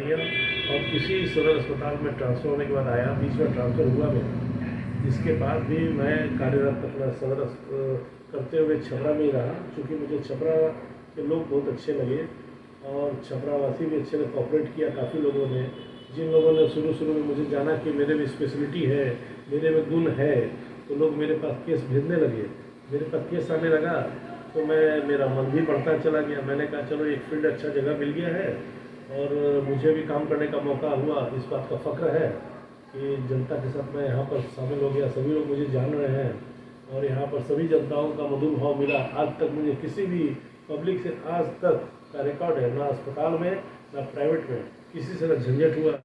किया और किसी सदर अस्पताल में ट्रांसफ़र होने के बाद आया, बीच में ट्रांसफ़र हुआ मेरा। इसके बाद भी मैं कार्यरत अपना करते हुए छपरा में ही रहा, क्योंकि मुझे छपरा के लोग बहुत अच्छे लगे और छपरावासी भी अच्छे ने कोऑपरेट किया। काफ़ी लोगों ने, जिन लोगों ने शुरू में मुझे जाना कि मेरे में स्पेशलिटी है, मेरे में गुण है, तो लोग मेरे पास केस भेजने लगे। मेरे पास केस आने लगा तो मेरा मन भी बढ़ता चला गया। मैंने कहा चलो एक फील्ड अच्छा जगह मिल गया है और मुझे भी काम करने का मौका हुआ। इस बात का फ़ख्र है कि जनता के साथ मैं यहाँ पर शामिल हो गया। सभी लोग मुझे जान रहे हैं और यहाँ पर सभी जनताओं का मधुर भाव मिला। आज तक मुझे किसी भी पब्लिक से आज तक का रिकॉर्ड है, ना अस्पताल में ना प्राइवेट में किसी से ना झंझट हुआ।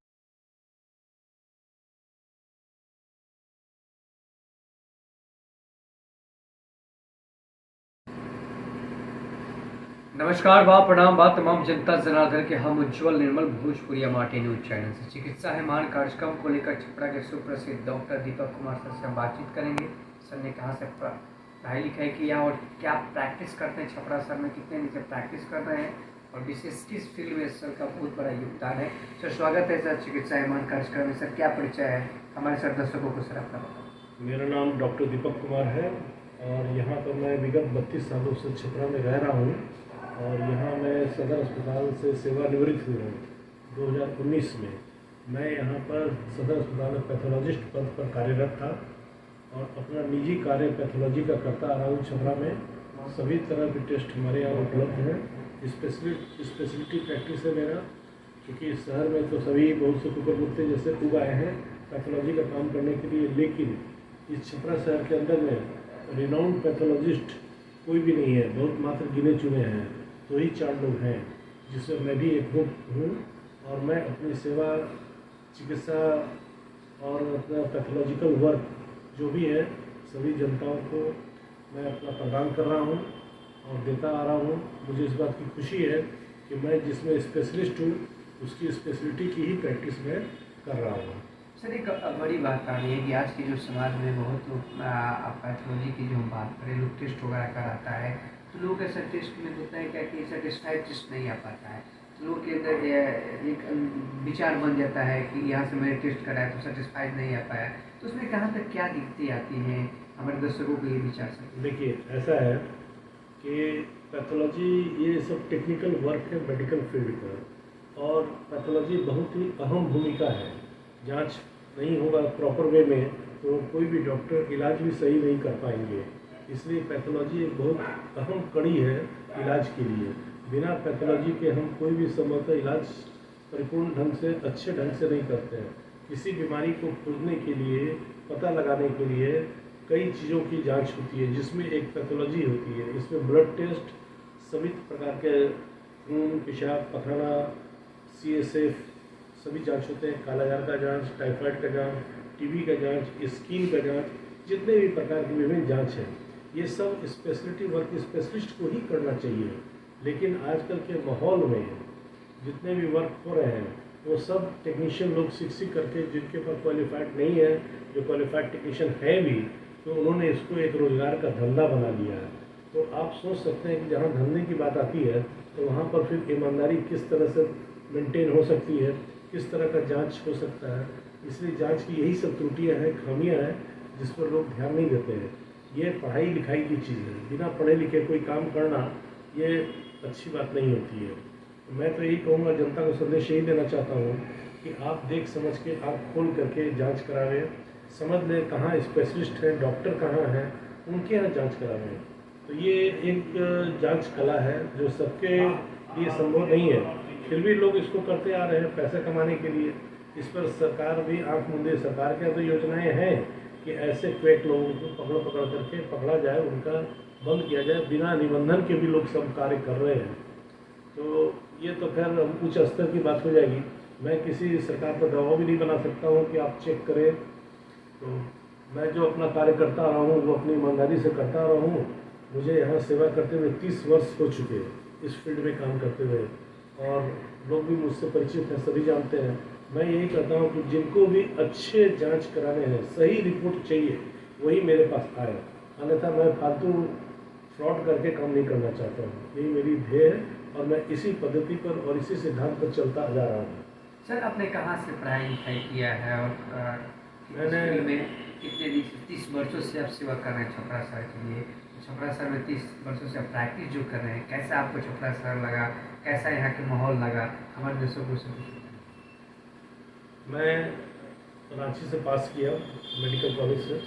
नमस्कार बा प्रणाम बा तमाम जनता जनार्दन के हम उज्जवल निर्मल भोजपुरिया माटी न्यूज चैनल से चिकित्सा है मान कार्यक्रम को लेकर छपरा के सुप्रसिद्ध डॉक्टर दीपक कुमार सर से हम बातचीत करेंगे। सर ने कहाँ से पढ़ाई लिखाई किया और क्या प्रैक्टिस करते हैं छपरा सर में, कितने दिन से प्रैक्टिस कर रहे हैं और विशेष किस फील्ड में सर का बहुत बड़ा योगदान है। सर स्वागत है सर चिकित्सा है मान कार्यक्रम में। सर क्या परिचय है हमारे सर दर्शकों को सर अपना बताओ। मेरा नाम डॉक्टर दीपक कुमार है और यहाँ पर मैं विगत 32 सालों से छपरा में रह रहा हूँ और यहाँ मैं सदर अस्पताल से सेवानिवृत्त हुआ हूँ 2019 में। मैं यहाँ पर सदर अस्पताल में पैथोलॉजिस्ट पद पर कार्यरत था और अपना निजी कार्य पैथोलॉजी का करता आ रहा हूँ। छपरा में सभी तरह के टेस्ट हमारे यहाँ उपलब्ध हैं। स्पेशलिटी प्रैक्टिस है मेरा, क्योंकि शहर में तो सभी बहुत से कुकर कुत्ते जैसे उग आए हैं पैथोलॉजी का काम करने के लिए, लेकिन इस छपरा शहर के अंदर में रिनाउंड पैथोलॉजिस्ट कोई भी नहीं है। बहुत मात्र गिने चुने हैं, तो ही 4 लोग हैं, जिसमें मैं भी एक हूँ। और मैं अपनी सेवा चिकित्सा और अपना पैथोलॉजिकल वर्क जो भी है सभी जनताओं को मैं अपना प्रदान कर रहा हूँ और देता आ रहा हूँ। मुझे इस बात की खुशी है कि मैं जिसमें स्पेशलिस्ट हूँ उसकी स्पेशलिटी की ही प्रैक्टिस में कर रहा हूँ। सर एक बड़ी बात आ रही है कि आज के जो समाज में बहुत लोग पैथोलॉजी की जो हम बात करें, लोग टेस्ट वगैरह कराता है तो लोग ऐसा टेस्ट में होता है क्या कि सेटिस्फाइड टेस्ट नहीं आ पाता है, तो लोग के अंदर एक विचार बन जाता है कि यहाँ से मैंने टेस्ट कराया तो सेटिस्फाइड नहीं आ पाया, तो उसमें कहाँ तक क्या दिक्कतें आती हैं हमारे दर्शकों के लिए विचार सकते। देखिए ऐसा है कि पैथोलॉजी ये सब टेक्निकल वर्क है मेडिकल फील्ड का, और पैथोलॉजी बहुत ही अहम भूमिका है। जांच नहीं होगा प्रॉपर वे में तो कोई भी डॉक्टर इलाज भी सही नहीं कर पाएंगे। इसलिए पैथोलॉजी एक बहुत अहम कड़ी है इलाज के लिए। बिना पैथोलॉजी के हम कोई भी संभवतः इलाज परिपूर्ण ढंग से अच्छे ढंग से नहीं करते हैं। किसी बीमारी को खोजने के लिए, पता लगाने के लिए कई चीज़ों की जांच होती है, जिसमें एक पैथोलॉजी होती है। इसमें ब्लड टेस्ट, सभी प्रकार के खून, पेशाब, पखाना, CSF सभी जांच होते हैं। कालाजार का जांच, टाइफाइड का जांच, टीबी का जांच, स्किन का जांच, जितने भी प्रकार की विभिन्न जांच है, ये सब स्पेशलिटी वर्क स्पेशलिस्ट को ही करना चाहिए। लेकिन आजकल के माहौल में जितने भी वर्क हो रहे हैं वो सब टेक्नीशियन लोग सीख करके, जिनके पास क्वालिफाइड नहीं है, जो क्वालिफाइड टेक्नीशियन है भी, तो उन्होंने इसको एक रोज़गार का धंधा बना लिया है। तो आप सोच सकते हैं कि जहाँ धंधे की बात आती है तो वहाँ पर फिर ईमानदारी किस तरह से मेंटेन हो सकती है, किस तरह का जांच हो सकता है। इसलिए जांच की यही सब त्रुटियां हैं, खामियां हैं, जिस पर लोग ध्यान नहीं देते हैं। ये पढ़ाई लिखाई की चीज़ है, बिना पढ़े लिखे कोई काम करना ये अच्छी बात नहीं होती है। तो मैं तो यही कहूँगा, जनता को संदेश यही देना चाहता हूँ कि आप देख समझ के, आप खोल करके जाँच करावें, समझ लें कहाँ स्पेशलिस्ट हैं, डॉक्टर कहाँ हैं, उनके यहाँ जाँच करावें। तो ये एक जाँच कला है जो सबके लिए संभव नहीं है, फिर भी लोग इसको करते आ रहे हैं पैसे कमाने के लिए। इस पर सरकार भी आंख मूंदे। सरकार के तो योजनाएं हैं कि ऐसे क्वेक लोगों को पकड़ करके पकड़ा जाए, उनका बंद किया जाए। बिना निबंधन के भी लोग सब कार्य कर रहे हैं। तो ये तो खैर उच्च स्तर की बात हो जाएगी। मैं किसी सरकार पर दबाव भी नहीं बना सकता हूँ कि आप चेक करें। तो मैं जो अपना कार्य करता रहा हूँ वो अपनी ईमानदारी से करता रहा हूँ। मुझे यहाँ सेवा करते हुए 30 वर्ष हो चुके हैं इस फील्ड में काम करते हुए, और लोग भी मुझसे परिचित हैं, सभी जानते हैं। मैं यही कहता हूँ कि जिनको भी अच्छे जांच कराने हैं, सही रिपोर्ट चाहिए, वही मेरे पास आए। अन्यथा मैं फालतू फ्रॉड करके काम नहीं करना चाहता हूँ। यही मेरी ध्येय है और मैं इसी पद्धति पर और इसी सिद्धांत पर चलता जा रहा हूँ। सर आपने कहाँ से पढ़ाई लिखाई किया है और मैंने- स्कूल में कितने दिन 30 वर्षों से आप सेवा कर रहे हैं छपरा सर के लिए? छपरा सर में 30 वर्षों से आप प्रैक्टिस जो कर रहे हैं, कैसा आपको छपरा सर लगा, कैसा यहाँ के माहौल लगा, हमारे दोस्तों को सब कुछ? मैं रांची से पास किया मेडिकल कॉलेज से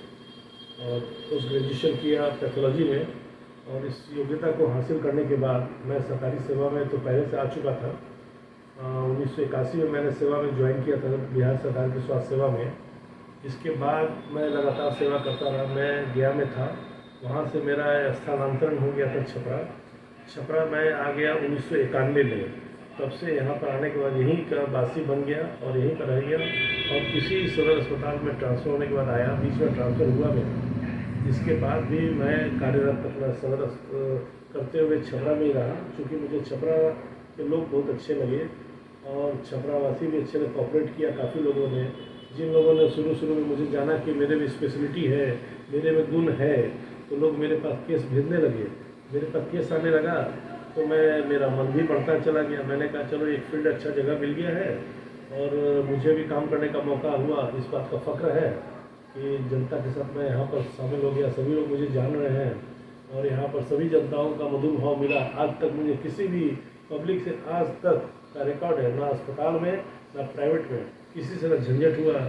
और पोस्ट ग्रेजुएशन किया पैथोलॉजी में, और इस योग्यता को हासिल करने के बाद मैं सरकारी सेवा में तो पहले से आ चुका था। 1981 में मैंने सेवा में ज्वाइन किया था बिहार सरकार की स्वास्थ्य सेवा में। इसके बाद मैं लगातार सेवा करता रहा। मैं गया में था, वहाँ से मेरा स्थानांतरण हो गया था छपरा मैं आ गया 1991 में। तब से यहाँ पर आने के बाद यहीं का वासी बन गया और यहीं पर रह गया, और किसी सदर अस्पताल में ट्रांसफ़र होने के बाद आया। बीच में ट्रांसफ़र हुआ मैं, इसके बाद भी मैं कार्यरत अपना सदर करते हुए छपरा में ही रहा, क्योंकि मुझे छपरा के लोग बहुत अच्छे लगे और छपरावासी भी अच्छे लगे। कॉपरेट किया काफ़ी लोगों ने, जिन लोगों ने शुरू में मुझे जाना कि मेरे में स्पेशलिटी है, मेरे में गुण है, तो लोग मेरे पास केस भेजने लगे। मेरे पास केस आने लगा तो मेरा मन भी बढ़ता चला गया। मैंने कहा चलो एक फील्ड अच्छा जगह मिल गया है और मुझे भी काम करने का मौका हुआ। इस बात का फ़ख्र है कि जनता के साथ मैं यहाँ पर शामिल हो गया। सभी लोग मुझे जान रहे हैं और यहाँ पर सभी जनताओं का मधुर भाव मिला। आज तक मुझे किसी भी पब्लिक से आज तक का रिकॉर्ड है, ना अस्पताल में ना प्राइवेट में किसी से ना झंझट हुआ,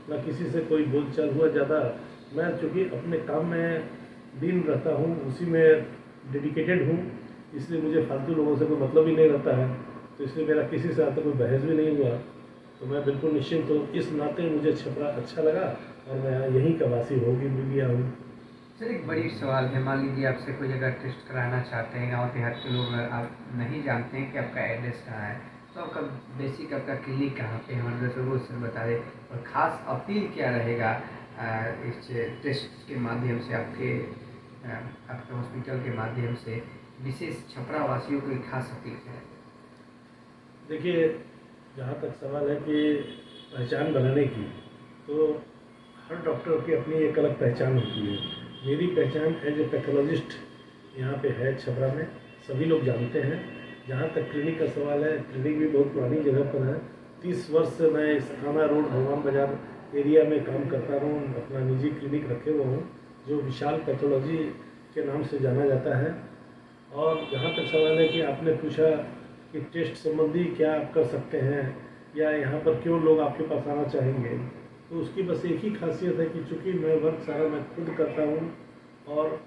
ना किसी से कोई बोलचाल हुआ ज़्यादा। मैं चूँकि अपने काम में दिन रहता हूँ, उसी में डेडिकेटेड हूँ, इसलिए मुझे फालतू लोगों से कोई मतलब ही नहीं रहता है। तो इसलिए मेरा किसी से आज तक कोई बहस भी नहीं हुआ, तो मैं बिल्कुल निश्चिंत हूँ। इस नाते मुझे छपरा अच्छा लगा और मैं यहीं का वासी हो गया हूँ। सर एक बड़ी सवाल है, मान लीजिए आपसे कोई अगर टेस्ट कराना चाहते हैं, गाँव देहात के लोग आप नहीं जानते हैं कि आपका एड्रेस कहाँ है, तो आपका बेसिक आपका क्लिनिक कहाँ पे है, हमारे दोस्तों को सर बता दें। और ख़ास अपील क्या रहेगा इस टेस्ट के माध्यम से आपके हॉस्पिटल के माध्यम से विशेष छपरा वासियों को एक खास अपील क्या है? देखिए, जहाँ तक सवाल है कि पहचान बनाने की, तो हर डॉक्टर की अपनी एक अलग पहचान होती है। मेरी पहचान एज ए पैथोलॉजिस्ट यहाँ पे है छपरा में, सभी लोग जानते हैं। जहाँ तक क्लिनिक का सवाल है, क्लिनिक भी बहुत पुरानी जगह पर है। 30 वर्ष से मैं इस थाना रोड भगवान बाजार एरिया में काम करता हूँ। अपना निजी क्लिनिक रखे हुआ हूँ जो विशाल पैथोलॉजी के नाम से जाना जाता है। और जहाँ तक सवाल है कि आपने पूछा कि टेस्ट संबंधी क्या आप कर सकते हैं या यहाँ पर क्यों लोग आपके पास आना चाहेंगे, तो उसकी बस एक ही खासियत है कि चूँकि मैं वर्क सारा मैं खुद करता हूँ और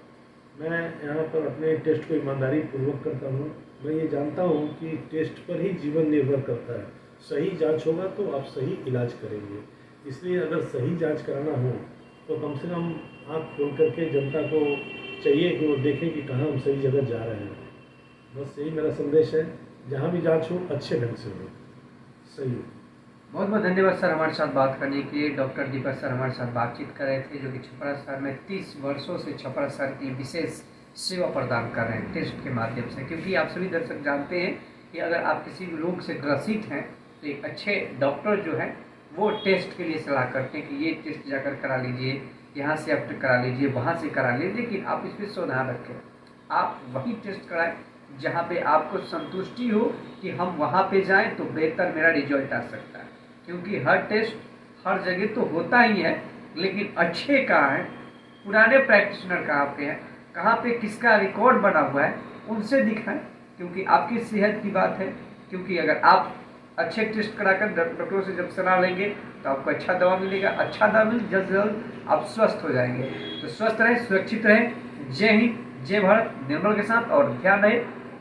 मैं यहाँ पर अपने टेस्ट को ईमानदारी पूर्वक करता हूँ। मैं ये जानता हूँ कि टेस्ट पर ही जीवन निर्भर करता है। सही जांच होगा तो आप सही इलाज करेंगे। इसलिए अगर सही जांच कराना हो तो कम से कम आँख खोल करके जनता को चाहिए कि वो देखें कि कहाँ हम सही जगह जा रहे हैं। बस यही मेरा संदेश है, जहाँ भी जांच हो अच्छे ढंग से हो, सही हो। बहुत बहुत धन्यवाद सर हमारे साथ बात करने के लिए। डॉक्टर दीपक सर हमारे साथ बातचीत कर रहे थे, जो कि छपरा शहर में 30 वर्षों से छपरा शहर की विशेष सेवा प्रदान कर रहे हैं टेस्ट के माध्यम से। क्योंकि आप सभी दर्शक जानते हैं कि अगर आप किसी भी रोग से ग्रसित हैं तो एक अच्छे डॉक्टर जो है वो टेस्ट के लिए सलाह करते हैं कि ये टेस्ट जाकर करा लीजिए, यहाँ से आप करा लीजिए, वहाँ से करा लीजिए। लेकिन आप इस पर सावधान रखें, आप वही टेस्ट कराएं जहाँ पे आपको संतुष्टि हो कि हम वहाँ पे जाएं तो बेहतर मेरा रिजल्ट आ सकता है। क्योंकि हर टेस्ट हर जगह तो होता ही है, लेकिन अच्छे कहाँ हैं, पुराने प्रैक्टिशनर कहाँ पे हैं, कहाँ पे किसका रिकॉर्ड बना हुआ है, उनसे दिखाएं। क्योंकि आपकी सेहत की बात है। क्योंकि अगर आप अच्छे टेस्ट कराकर डॉक्टरों से जब सलाह लेंगे तो आपको अच्छा दवा मिलेगा, अच्छा दवा मिल जल्द से जल्द आप स्वस्थ हो जाएंगे। तो स्वस्थ रहें, सुरक्षित रहें। जय हिंद, जय भारत, निर्मल के साथ। और ध्यान रहे,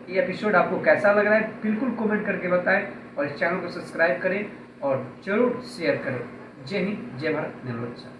ये एपिसोड आपको कैसा लग रहा है बिल्कुल कमेंट करके बताएं और इस चैनल को सब्सक्राइब करें और जरूर शेयर करें। जय हिंद, जय भारत, निर्मल के साथ।